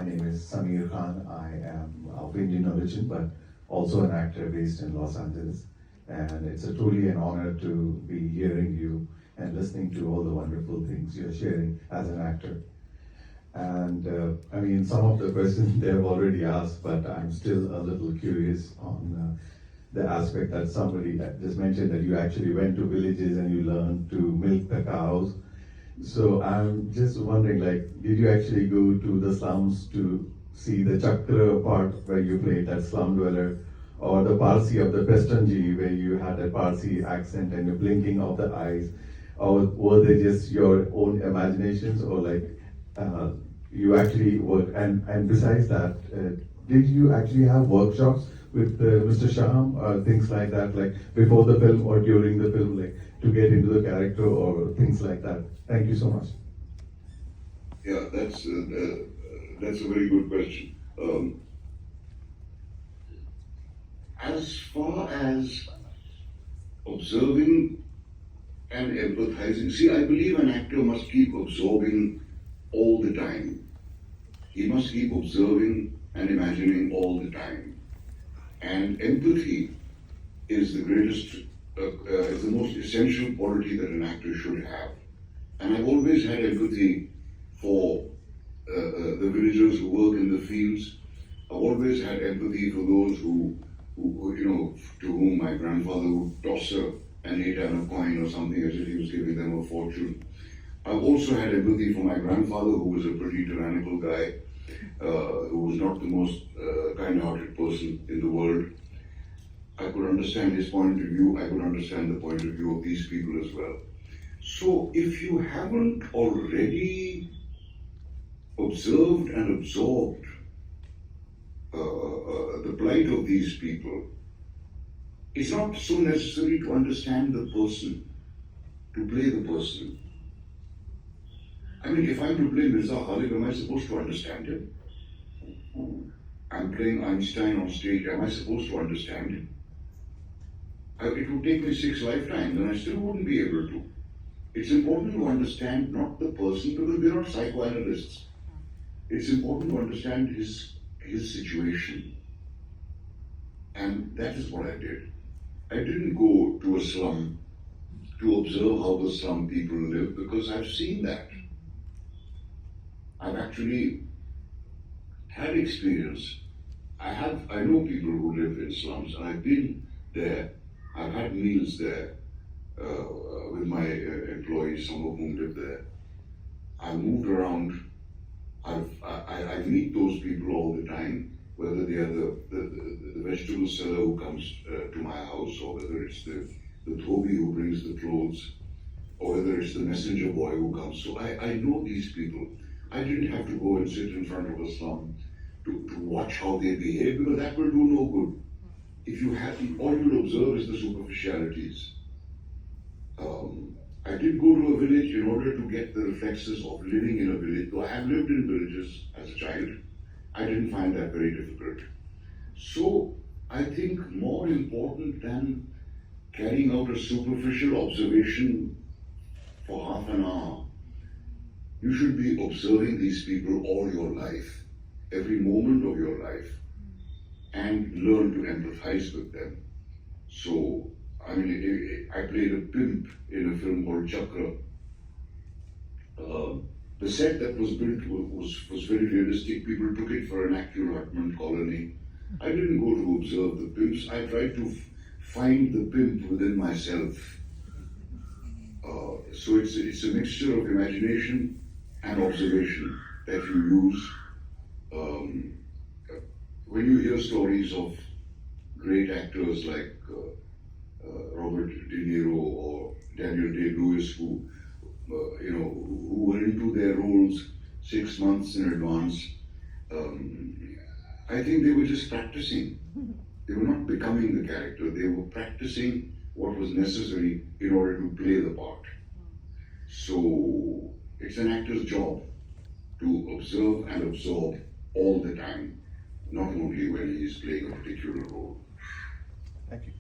name is Samir Khan. I am of Indian origin, but also an actor based in Los Angeles. And it's truly an honor to be hearing you and listening to all the wonderful things you're sharing as an actor. And I mean, some of the questions they have already asked, but I'm still a little curious on the aspect that somebody just mentioned that you actually went to villages and you learned to milk the cows. So I'm just wondering, like, did you actually go to the slums to see the Chakra part where you played that slum dweller, or the Parsi of the Pestanji where you had a Parsi accent and the blinking of the eyes, or were they just your own imaginations, or like you actually work? And besides that, did you actually have workshops with Mr. Shah, things like that, like before the film or during the film, like to get into the character or things like that? Thank you so much. Yeah, that's a very good question. As far as observing and empathizing, see, I believe an actor must keep absorbing all the time. He must keep observing and imagining all the time. And empathy is the greatest, is the most essential quality that an actor should have. And I've always had empathy for the villagers who work in the fields. I've always had empathy for those who to whom my grandfather would toss an 8-anna coin or something as if he was giving them a fortune. I've also had empathy for my grandfather, who was a pretty tyrannical guy, who was not the most kind-hearted person in the world. I could understand his point of view. I could understand the point of view of these people as well. So if you haven't already observed and absorbed the plight of these people, it's not so necessary to understand the person, to play the person. I mean, if I'm to play Mirza Ghalib, am I supposed to understand him? I'm playing Einstein on stage, am I supposed to understand him? It would take me 6 lifetimes and I still wouldn't be able to. It's important to understand not the person, because we're not psychoanalysts. It's important to understand his situation. And that is what I did. I didn't go to a slum to observe how the slum people live, because I've seen that. I've actually had experience. I know people who live in slums, and I've been there. I've had meals there with my employees, some of whom live there. I've moved around. I meet those people all the time, whether they are the vegetable seller who comes to my house, or whether it's the dhobi who brings the clothes, or whether it's the messenger boy who comes. So I know these people. I didn't have to go and sit in front of a slum to watch how they behave, because that will do no good. If you have, all you'll observe is the superficialities. I did go to a village in order to get the reflexes of living in a village. Though I have lived in villages as a child, I didn't find that very difficult. So I think more important than carrying out a superficial observation for half an hour, you should be observing these people all your life, every moment of your life, and learn to empathize with them. So, I mean, I played a pimp in a film called Chakra. The set that was built was very realistic. People took it for an actual Hartman colony. I didn't go to observe the pimps. I tried to find the pimp within myself. So it's a mixture of imagination and observation that you use. When you hear stories of great actors like Robert De Niro or Daniel Day-Lewis, who were into their roles 6 months in advance, I think they were just practicing. They were not becoming the character. They were practicing what was necessary in order to play the part. So it's an actor's job to observe and absorb all the time, not only when he is playing a particular role. Thank you.